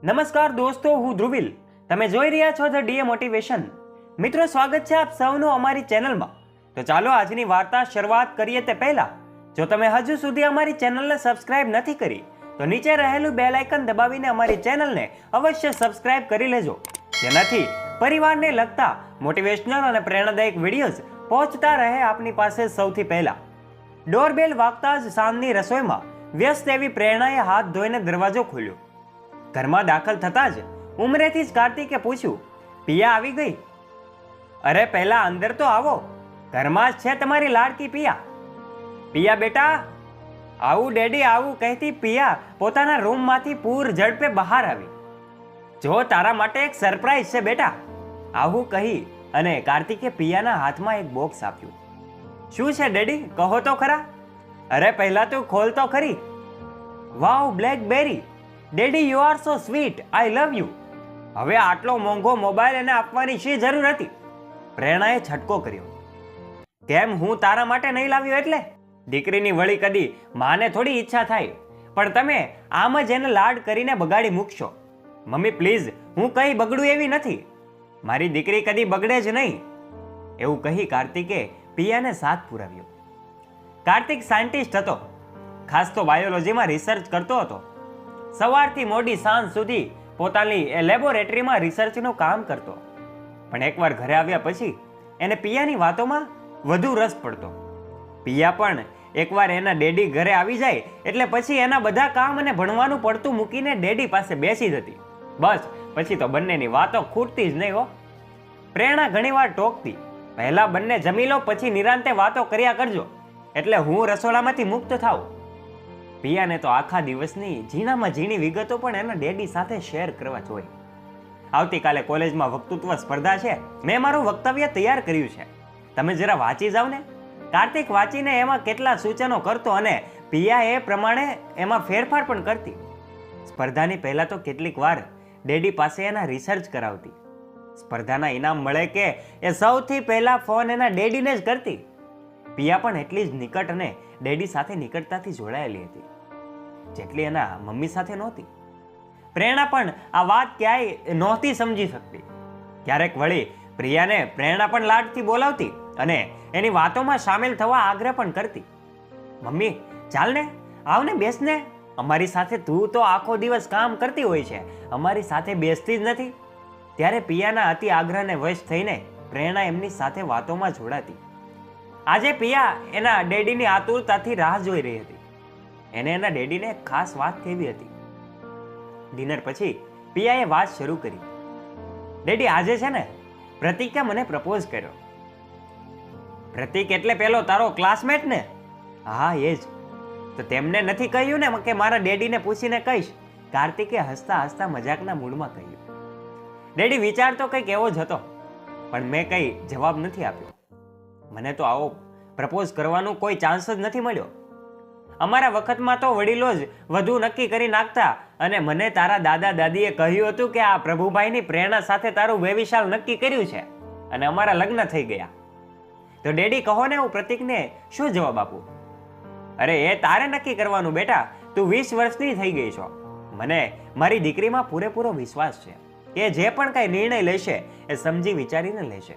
નમસ્કાર દોસ્તો, હું ધ્રુવિલ. તમે જોઈ રહ્યા છો ધ ડીએ મોટિવેશન. મિત્રો, સ્વાગત છે આપ સૌનું અમારી ચેનલમાં. તો ચાલો આજની વાર્તા શરૂઆત કરીએ તે પહેલા જો તમે હજુ સુધી અમારી ચેનલને સબસ્ક્રાઇબ નથી કરી તો નીચે રહેલું બેલ આઇકન દબાવીને અમારી ચેનલને અવશ્ય સબસ્ક્રાઇબ કરી લેજો, જેનાથી પરિવારને લગતા મોટિવેશનલ અને પ્રેરણાદાયક વિડીયોઝ પહોંચતા રહે આપની પાસે સૌથી પહેલા. ડોરબેલ વાગતા જ સાંજની રસોઈમાં વ્યસ્ત એવી પ્રેરણાએ હાથ ધોઈને દરવાજો ખોલ્યો. ઘરમાં દાખલ થતા જ ઉમરેથી જ કાર્તિકે પૂછ્યું, પિયા આવી ગઈ? અરે પહેલા અંદર તો આવો, ઘરમાં જ છે તમારી લાડકી પિયા. પિયા બેટા આવું ડેડી આવું કહેતી પિયા પોતાના રૂમમાંથી પૂર ઝડપે બહાર આવી. જો તારા માટે એક સરપ્રાઈઝ છે બેટા, આવું કહી અને કાર્તિકે પિયાના હાથમાં એક બોક્સ આપ્યું. શું છે ડેડી, કહો તો ખરા? અરે પહેલા તું ખોલ તો ખરી. Wow, BlackBerry. Daddy you are so sweet, I love you. હવે આટલો મોંઘો મોબાઈલ એને આપવાની શી જરૂર હતી? પ્રેરણાએ છટકો કર્યો. કેમ, હું તારા માટે નહીં લાવ્યો એટલે? દીકરીની વળી કદી માને થોડી ઈચ્છા થાય, પણ તમે આમ જ એને લાડ કરીને બગાડી મૂકશો. મમ્મી પ્લીઝ, હું કંઈ બગડું એવી નથી, મારી દીકરી કદી બગડે જ નહીં, એવું કહી કાર્તિકે પિયાને સાથ પુરાવ્યો. કાર્તિક સાયન્ટિસ્ટ હતો, ખાસ તો બાયોલોજીમાં રિસર્ચ કરતો હતો. સવારથી મોડી સાંજ સુધી પોતાની લેબોરેટરીમાં રિસર્ચનું કામ કરતો. પણ એકવાર ઘરે આવ્યા પછી એને પિયાની વાતોમાં વધુ રસ પડતો. પિયા પણ એકવાર એના ડેડી ઘરે આવી જાય એટલે પછી એના બધા કામ અને ભણવાનું પડતું મૂકીને ડેડી પાસે બેસી જતી. બસ પછી તો બંનેની વાતો ખૂટતી જ નહીં હો. પ્રેરણા ઘણીવાર ટોકતી, પહેલા બંને જમી લો પછી નિરાંતે વાતો કર્યા કરજો, એટલે હું રસોડામાંથી મુક્ત થાઉં. પિયાને તો આખા દિવસની ઝીણામાં ઝીણી વિગતો પણ એના ડેડી સાથે શેર કરવા જોઈએ. આવતીકાલે કોલેજમાં વક્તૃત્વ સ્પર્ધા છે, મેં મારું વક્તવ્ય તૈયાર કર્યું છે, તમે જરા વાંચી જાવ ને. કાર્તિક વાંચીને એમાં કેટલા સૂચનો કરતો અને પિયા એ પ્રમાણે એમાં ફેરફાર પણ કરતી. સ્પર્ધાની પહેલા તો કેટલીક વાર ડેડી પાસે એના રિસર્ચ કરાવતી. સ્પર્ધાના ઇનામ મળે કે એ સૌથી પહેલા ફોન એના ડેડીને જ કરતી. પિયા પણ એટલી જ નિકટ અને ડેડી સાથે નિકટતાથી જોડાયેલી હતી જેટલી એના મમ્મી સાથે નહોતી. પ્રેરણા પણ આ વાત ક્યાંય નહોતી સમજી શકતી. ક્યારેક વળી પ્રિયાને પ્રેરણા પણ લાડથી બોલાવતી અને એની વાતોમાં સામેલ થવા આગ્રહ પણ કરતી. મમ્મી ચાલ ને, આવ ને, બેસ ને, અમારી સાથે તું તો આખો દિવસ કામ કરતી હોય છે, અમારી સાથે બેસતી જ નથી. ત્યારે પિયાના અતિ આગ્રહને વશ થઈને પ્રેરણા એમની સાથે વાતોમાં જોડાતી. આજે પિયા એના ડેડીની આતુરતાથી રાહ જોઈ રહી હતી. એને એના ડેડીને એક ખાસ વાત કહેવી હતી. ડિનર પછી પિયાએ વાત શરૂ કરી. ડેડી આજે છે ને પ્રતિકે મને પ્રપોઝ કર્યો. પ્રતિક એટલે પેલો તારો ક્લાસમેટ ને? હા એ જ. તો તેમને નથી કહ્યું ને કે મારા ડેડીને પૂછીને કહીશ? કાર્તિકે હસતા હસતા મજાકના મૂડમાં કહ્યું. ડેડી વિચાર તો કંઈક એવો જ હતો, પણ મેં કંઈ જવાબ નથી આપ્યો. મને તો આવો પ્રપોઝ કરવાનો કોઈ ચાન્સ જ નથી મળ્યો. અમારા વખતમાં તો વડીલો જ વધુ નક્કી કરી નાખતા અને મને તારા દાદા દાદીએ કહ્યું હતું કે આ પ્રભુભાઈની પ્રેરણા સાથે તારું વેવિશાલ નક્કી કર્યું છે અને અમારા લગ્ન થઈ ગયા. તો ડેડી કહો ને, હું પ્રતિકને શું જવાબ આપું? અરે એ તારે નક્કી કરવાનું બેટા, તું 20 વર્ષની થઈ ગઈ છો. મને મારી દીકરીમાં પૂરેપૂરો વિશ્વાસ છે કે જે પણ કાંઈ નિર્ણય લેશે એ સમજી વિચારીને લેશે.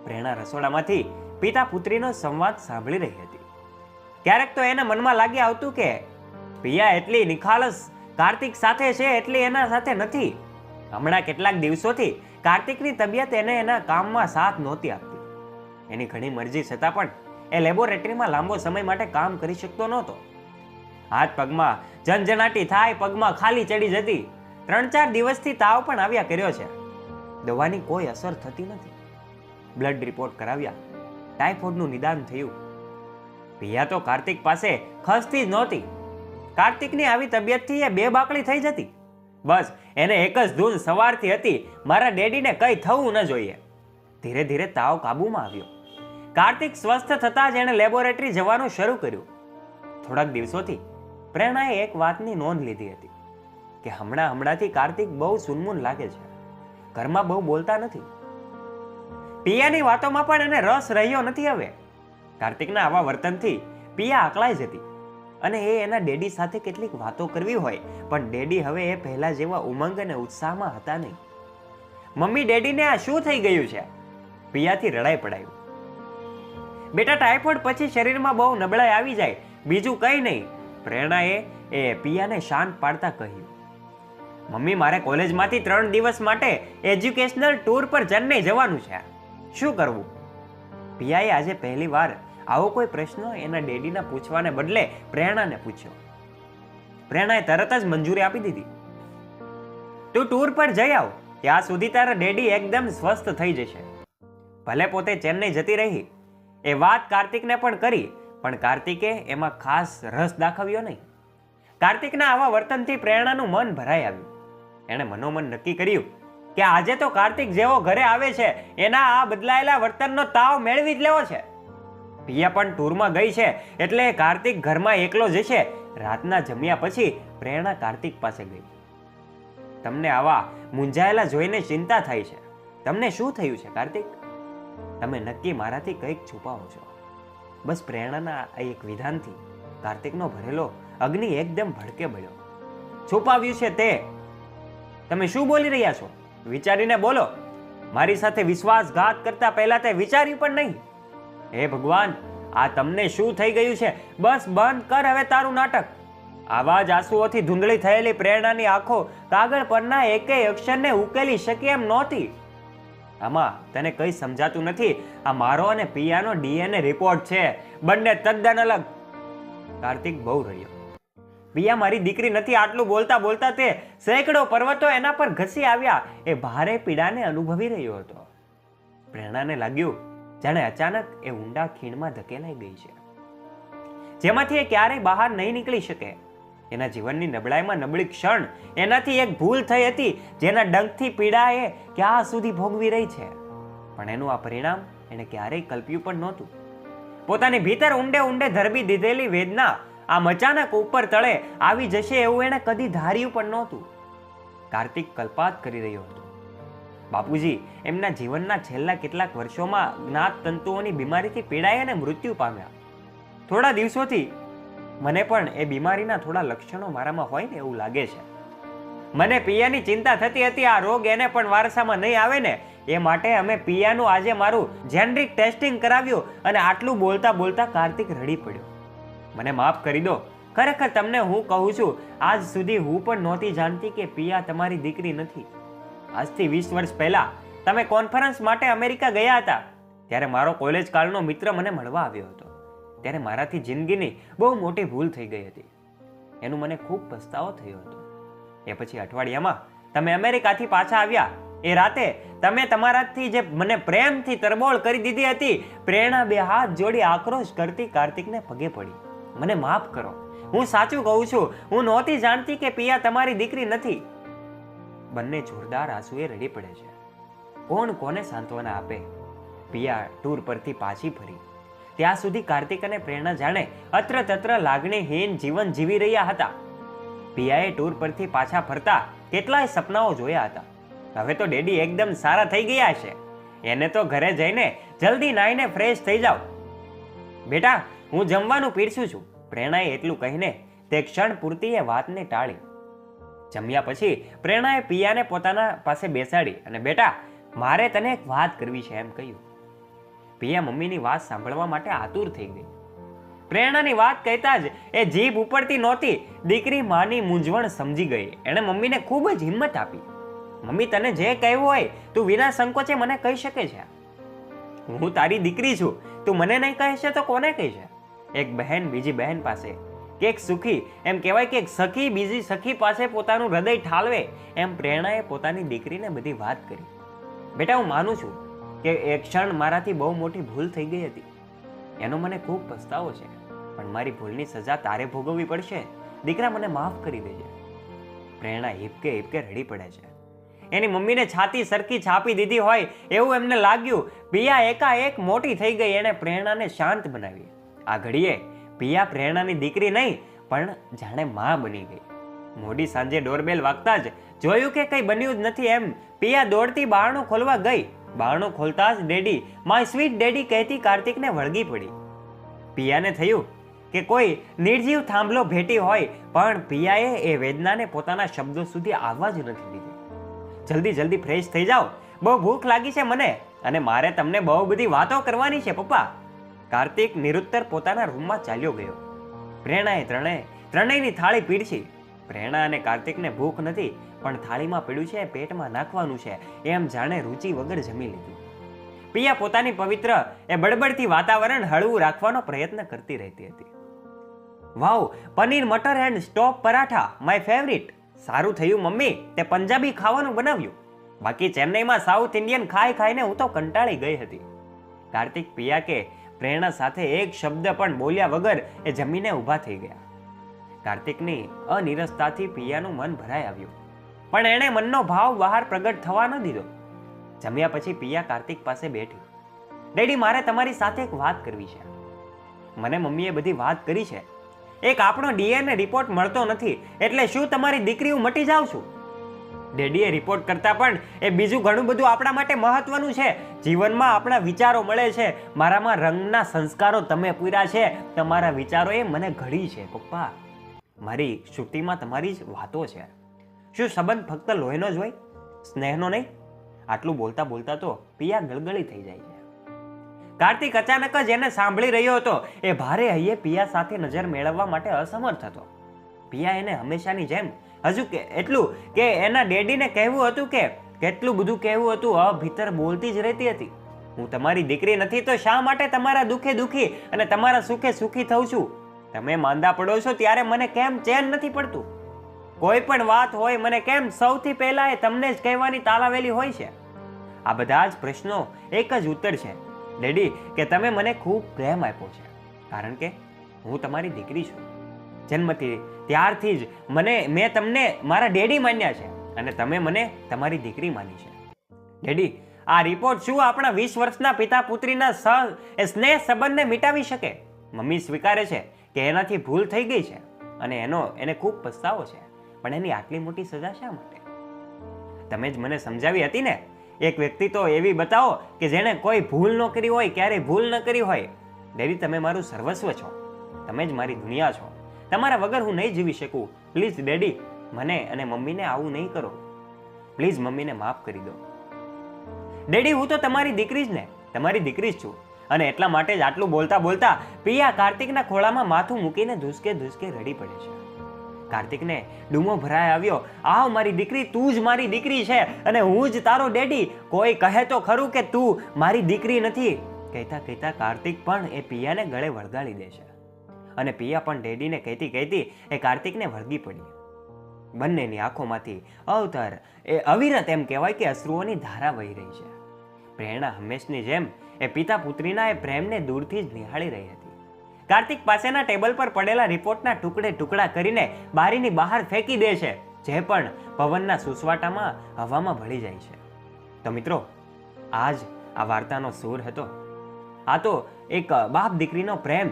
પ્રેરણા રસોડામાંથી પિતા પુત્રીનો સંવાદ સાંભળી રહી હતી. ક્યારેક તો એના મનમાં લાગી આવતું કે પિયા એટલી નિખાલસ કાર્તિક સાથે છે એટલી એના સાથે નથી. હમણાં કેટલાક દિવસોથી કાર્તિકની તબિયત એને એના કામમાં સાથ નહોતી આપતી. એની ઘણી મરજી છતાં પણ એ લેબોરેટરીમાં લાંબો સમય માટે કામ કરી શકતો નહોતો. હાથ પગમાં ઝંઝનાટી થાય, પગમાં ખાલી ચડી જતી. 3-4 દિવસથી તાવ પણ આવ્યા કર્યો છે. દવાની કોઈ અસર થતી નથી. બ્લડ રિપોર્ટ કરાવ્યા, ટાઇફોઇડનું નિદાન થયું. પિયા તો કાર્તિક પાસે ખસતી જ નહોતી. કાર્તિકની આવી તબિયતથી એ બે બાકડી થઈ જતી. બસ એને એક જ ધૂન સવારથી હતી, મારા ડેડીને કંઈ થવું ન જોઈએ. ધીરે ધીરે તાવ કાબૂમાં આવ્યો. કાર્તિક સ્વસ્થ થતાં જ એણે લેબોરેટરી જવાનું શરૂ કર્યું. થોડાક દિવસોથી પ્રેરણાએ એક વાતની નોંધ લીધી હતી કે હમણાંથી કાર્તિક બહુ સુનમૂન લાગે છે, ઘરમાં બહુ બોલતા નથી. પિયાની વાતોમાં પણ એને રસ રહ્યો નથી હવે. કાર્તિકના આવા વર્તનથી પિયા આકળાઈ જતી. અને એના ડેડી સાથે કેટલીક વાતો કરવી હોય, પણ ડેડી હવે એ પહેલા જેવા ઉમંગ અને ઉત્સાહમાં હતા નહીં. મમ્મી, ડેડીને આ શું થઈ ગયું છે? પિયાથી રડાઈ પડાયું. બેટા, ટાઇફોઇડ પછી શરીરમાં બહુ નબળાઈ આવી જાય, બીજું કંઈ નહીં, પ્રેરણાએ પિયાને શાંત પાડતા કહ્યું. મમ્મી, મારે કોલેજમાંથી 3 દિવસ માટે એજ્યુકેશનલ ટૂર પર ચેન્નઈ જવાનું છે, શું કરવું? પિયાએ આજે પહેલી વાર આવો કોઈ પ્રશ્ન એના ડેડીના પૂછવાને બદલે પ્રેરણાને પૂછ્યો. પ્રેરણાએ તરત જ મંજૂરી આપી દીધી. તું ટૂર પર જઈ આવ, ત્યાં સુધી તારા ડેડી એકદમ સ્વસ્થ થઈ જશે. ભલે પોતે ચેન્નઈ જતી રહી, એ વાત કાર્તિકને પણ કરી, પણ કાર્તિકે એમાં ખાસ રસ દાખવ્યો નહીં. કાર્તિકના આવા વર્તનથી પ્રેરણાનું મન ભરાઈ આવ્યું. એણે મનોમન નક્કી કર્યું કે આજે તો કાર્તિક જેવો ઘરે આવે છે એના આ બદલાયેલા વર્તનનો તાવ મેળવી જ લેવો છે. પિયા પણ ટૂરમાં ગઈ છે એટલે કાર્તિક ઘરમાં એકલો જશે. રાતના જમ્યા પછી પ્રેરણા કાર્તિક પાસે ગઈ. તમને આવા મૂંઝાયેલા જોઈને ચિંતા થાય છે. તમને શું થયું છે કાર્તિક? તમે નક્કી મારાથી કંઈક છુપાવો છો. બસ પ્રેરણાના એક વિધાનથી કાર્તિકનો ભરેલો અગ્નિ એકદમ ભડકે બળ્યો. છુપાવ્યું છે તે? તમે શું બોલી રહ્યા છો? વિચારીને બોલો. મારી સાથે વિશ્વાસઘાત કરતા પહેલા તે વિચાર્યું પણ નહીં. હે ભગવાન, આ તમને શું થઈ ગયું છે? બસ બંધ કર હવે તારું નાટક. આવા જ આંસુઓથી ધૂંધળી થયેલી પ્રેરણાની આંખો કાગળ પરના એકેય અક્ષરને ઉકેલી શકે એમ નહોતી. આમાં તને કંઈ સમજાતું નથી. આ મારો અને પિયાનો DNA રિપોર્ટ છે, બંને તદ્દન અલગ. કાર્તિક બહુ રહ્યો. પિયા મારી દીકરી નથી. આટલું બોલતા બોલતા તે સેંકડો પર્વતો એના પર ઘસી આવ્યા. એ ભારે પીડાને અનુભવી રહ્યો હતો. પ્રેરણાને લાગ્યું જાણે અચાનક એ ઊંડા ખીણમાં ધકેલાઈ ગઈ છે, જેમાંથી એ ક્યારેય બહાર નહીં નીકળી શકે. એના જીવનની નબળાઈમાં નબળી ક્ષણ એનાથી એક ભૂલ થઈ હતી, જેના ડંખથી પીડા એ ક્યાં સુધી ભોગવી રહી છે. પણ એનું આ પરિણામ એને ક્યારેય કલ્પ્યું પણ નહોતું. પોતાની ભીતર ઊંડે ઊંડે ધરબી દીધેલી વેદના આમ અચાનક ઉપર તળે આવી જશે એવું એને કદી ધાર્યું પણ નહોતું. કાર્તિક કલ્પાત કરી રહ્યો હતો. બાપુજી એમના જીવનના છેલ્લા કેટલાક વર્ષોમાં જ્ઞાત તંતુઓની બીમારીથી પીડાઈ અને મૃત્યુ પામ્યા. થોડા દિવસોથી મને પણ એ બીમારીના થોડા લક્ષણો મારામાં હોય ને એવું લાગે છે. મને પિયાની ચિંતા થતી હતી, આ રોગ એને પણ વારસામાં નહીં આવે ને, એ માટે અમે પિયાનું આજે મારું જેનરિક ટેસ્ટિંગ કરાવ્યું. અને આટલું બોલતા બોલતા કાર્તિક રડી પડ્યો. મને માફ કરી દો. ખરેખર તમને હું કહું છું, આજ સુધી હું પણ નહોતી જાણતી કે પિયા તમારી દીકરી નથી. આજથી 20 વર્ષ પહેલા તમે કોન્ફરન્સ માટે અમેરિકા ગયા હતા, ત્યારે મારો કોલેજ કાળનો મિત્ર મને મળવા આવ્યો હતો. ત્યારે મારાથી જિંદગીની બહુ મોટી ભૂલ થઈ ગઈ હતી. એનું મને ખૂબ પસ્તાવો થયો હતો. એ પછી અઠવાડિયામાં તમે અમેરિકાથી પાછા આવ્યા. એ રાતે તમે તમારાથી જે મને પ્રેમથી તરબોળ કરી દીધી હતી. પ્રેરણા 2 હાથ જોડી આક્રોશ કરતી કાર્તિકને પગે પડી. મને માફ કરો. હું સાચું કહું છું, હું નહોતી જાણતી કે પિયા તમારી દીકરી નથી. બંને જોરદાર આંસુએ રડી પડે છે. કોણ કોને સાંત્વના આપે? પિયા ટૂર પરથી પાછી ફરી ત્યાં સુધી કાર્તિક અને પ્રેરણા જાણે અત્ર તત્ર લાગણીહીન જીવન જીવી રહ્યા હતા. પિયાએ ટૂર પરથી પાછા ફરતા કેટલાય સપનાઓ જોયા હતા. હવે તો ડેડી એકદમ સારા થઈ ગયા છે. એને તો ઘરે જઈને જલ્દી નાઈને ફ્રેશ થઈ જાઓ. બેટા, હું જમવાનું પીરસું છું. પ્રેરણાએ એટલું કહીને તે ક્ષણ પૂરતી એ વાતને ટાળી. જમ્યા પછી પ્રેરણાએ પિયાને પોતાના પાસે બેસાડી અને બેટા, મારે તને એક વાત કરવી છે એમ કહ્યું. પિયા મમ્મીની વાત સાંભળવા માટે આતુર થઈ ગઈ. પ્રેરણાની વાત કહેતા જ એ જીભ ઉપડતી નહોતી. દીકરી માની મૂંઝવણ સમજી ગઈ. એણે મમ્મીને ખૂબ જ હિંમત આપી. મમ્મી, તને જે કહેવું હોય તું વિના સંકોચે મને કહી શકે છે. હું તારી દીકરી છું. તું મને નહીં કહેશે તો કોને કહેશે? એક બહેન બીજી બહેન પાસે, કે એક સુખી એમ કહેવાય કે એક સખી બીજી સખી પાસે પોતાનું હૃદય ઠાલવે, એમ પ્રેરણાએ પોતાની દીકરીને બધી વાત કરી. બેટા, હું માનું છું કે એક ક્ષણ મારાથી બહુ મોટી ભૂલ થઈ ગઈ હતી. એનો મને ખૂબ પસ્તાવો છે, પણ મારી ભૂલની સજા તારે ભોગવવી પડશે. દીકરા, મને માફ કરી દેજે. પ્રેરણા હિપકે હિપકે રડી પડે છે. એની મમ્મીને છાતી સરખી છાપી દીધી હોય એવું એમને લાગ્યું. પિયા એકાએક મોટી થઈ ગઈ. એણે પ્રેરણાને શાંત બનાવી. આ ઘડીએ પિયા પ્રેરણાની દીકરી નહીં પણ જાણે માં બની ગઈ. મોડી સાંજે ડોરબેલ વાગતા જ જોયું કે કંઈ બન્યું જ નથી એમ પિયા દોડતી બારણું ખોલવા ગઈ. બારણું ખોલતા જ ડેડી, માય સ્વીટ ડેડી કહેતી કાર્તિકને વળગી પડી. પિયાને થયું કે કોઈ નિર્જીવ થાંભલો ભેટી હોય, પણ પિયાએ એ વેદનાને પોતાના શબ્દો સુધી આવવા જ નથી દીધી. જલ્દી ફ્રેશ થઈ જાઓ, બહુ ભૂખ લાગી છે મને, અને મારે તમને બહુ બધી વાતો કરવાની છે પપ્પા. કાર્તિક નિરુત્તર પોતાના રૂમમાં ચાલ્યો ગયો. પ્રેરણાએ ત્રણેયની થાળી પીરસી. પ્રેરણા અને કાર્તિકને ભૂખ નથી, પણ થાળીમાં પીડ્યું છે, પેટમાં નાખવાનું છે એમ જાણે રુચિ વગર જમી લીધું. પિયા પોતાની પવિત્ર એ બડબડથી વાતાવરણ હળવું રાખવાનો પ્રયત્ન કરતી રહેતી હતી. Wow, paneer matar and stuffed paratha, my favourite. સારું થયું મમ્મી તે પંજાબી ખાવાનું બનાવ્યું, બાકી ચેન્નઈમાં સાઉથ ઇન્ડિયન ખાઈને હું તો કંટાળી ગઈ હતી. કાર્તિક પિયા કે પ્રેરણા સાથે એક શબ્દ પણ બોલ્યા વગર એ જમીને ઊભા થઈ ગયા. કાર્તિકની અનિરસતાથી પિયાનું મન ભરાઈ આવ્યું, પણ એણે મનનો ભાવ બહાર પ્રગટ થવા ન દીધો. જમ્યા પછી પિયા કાર્તિક પાસે બેઠી. ડેડી, મારે તમારી સાથે એક વાત કરવી છે. મને મમ્મીએ બધી વાત કરી છે. એક આપણો DNA રિપોર્ટ મળતો નથી, એટલે શું તમારી દીકરી હું મટી જાઉં છું? ડેડીએ રિપોર્ટ કરતા પણ એ બીજું ઘણું બધું આપણા માટે મહત્વનું છે. જીવનમાં આપણા વિચારો મળે છે. મારામાં રંગના સંસ્કારો તમે પૂર્યા છે, તમારા વિચારોએ મને ઘડી છે પપ્પા. મારી છુટ્ટીમાં તમારી જ વાતો છે. શું સંબંધ ફક્ત લોહીનો જ હોય, સ્નેહનો નહીં? આટલું બોલતા તો પિયા ગળગળી થઈ જાય છે. કાર્તિક અચાનક જ એને સાંભળી રહ્યો હતો. એ ભારે હૈયે પિયા સાથે નજર મેળવવા માટે અસમર્થ હતો. પિયા એને હંમેશાની જેમ હજુ એટલું કે એના ડેડીને કહેવું હતું કે કેટલું બધું કહેવું હતું, ભીતર બોલતી જ રહેતી હતી. હું તમારી દીકરી નથી તો શા માટે તમારા દુઃખે દુઃખી અને તમારા સુખે સુખી થઉં છું? તમે માંદા પડો છો ત્યારે મને કેમ ચેન નથી પડતું? કોઈ પણ વાત હોય મને કેમ સૌથી પહેલા એ તમને જ કહેવાની તાલાવેલી હોય છે? આ બધા જ પ્રશ્નો એક જ ઉત્તર છે ડેડી, કે તમે મને ખૂબ પ્રેમ આપ્યો છે, કારણ કે હું તમારી દીકરી છું. જન્મથી ત્યારથી જ મેં તમને મારા ડેડી માન્યા છે, અને તમે મને તમારી દીકરી માની છે. ડેડી, આ રિપોર્ટ શું આપણા 20 વર્ષના પિતા પુત્રીના સ્નેહ સંબંધને મિટાવી શકે? મમ્મી સ્વીકારે છે કે એનાથી ભૂલ થઈ ગઈ છે, અને એને ખૂબ પસ્તાવો છે, પણ એની આટલી મોટી સજા શા માટે? તમે જ મને સમજાવી હતી ને, એક વ્યક્તિ તો એવી બતાવો કે જેણે કોઈ ભૂલ ન કરી હોય, ક્યારેય ભૂલ ન કરી હોય. ડેડી, તમે મારું સર્વસ્વ છો, તમે જ મારી દુનિયા છો. તમારા વગર હું નહીં જીવી શકું. પ્લીઝ ડેડી, મને અને મમ્મીને આવું નહીં કરો. પ્લીઝ મમ્મીને માફ કરી દો. ડેડી, હું તો તમારી દીકરી જ ને, તમારી દીકરી જ છું. અને એટલા માટે જ આટલું બોલતા પિયા કાર્તિકના ખોળામાં માથું મૂકીને ધુસકે રડી પડે છે. કાર્તિકને ડૂમો ભરાઈ આવ્યો. આવ મારી દીકરી, તું જ મારી દીકરી છે, અને હું જ તારો ડેડી. કોઈ કહે તો ખરું કે તું મારી દીકરી નથી. કહેતા કાર્તિક પણ એ પિયાને ગળે વળગાડી દે છે, અને પિયા પણ ડેડીને કહેતી એ કાર્તિકને વળગી પડી. બંનેની આંખોમાંથી અવિરત એમ કહેવાય કે અશ્રુઓની ધારા વહી રહી છે. પ્રેરણા હંમેશની જેમ એ પિતા પુત્રીના એ પ્રેમને દૂરથી જ નિહાળી રહી હતી. કાર્તિક પાસેના ટેબલ પર પડેલા રિપોર્ટના ટુકડા કરીને બારીની બહાર ફેંકી દે છે, જે પણ પવનના સુસવાટામાં હવામાં ભળી જાય છે. તો મિત્રો, આજ આ વાર્તાનો સૂર હતો. આ તો એક બાપ દીકરીનો પ્રેમ.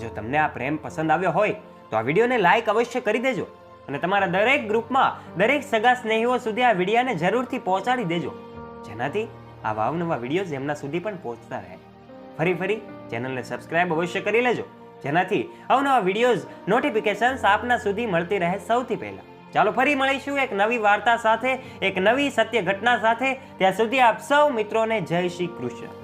જો તમને આ પ્રેમ પસંદ આવ્યો હોય તો આ વિડીયોને લાઈક અવશ્ય કરી દેજો, અને તમારા દરેક ગ્રુપમાં દરેક સગા સ્નેહીઓ સુધી આ વિડીયોને જરૂરથી પહોંચાડી દેજો, જેનાથી આ અવનવા વિડીયોઝ એમના સુધી પણ પહોંચતા રહે. ફરી ચેનલને સબસ્ક્રાઇબ અવશ્ય કરી લેજો, જેનાથી અવનવા વિડીયોઝ નોટિફિકેશન્સ આપના સુધી મળતી રહે સૌથી પહેલા. ચાલો ફરી મળીશું એક નવી વાર્તા સાથે, એક નવી સત્ય ઘટના સાથે. ત્યાં સુધી આપ સૌ મિત્રોને જય શ્રી કૃષ્ણ.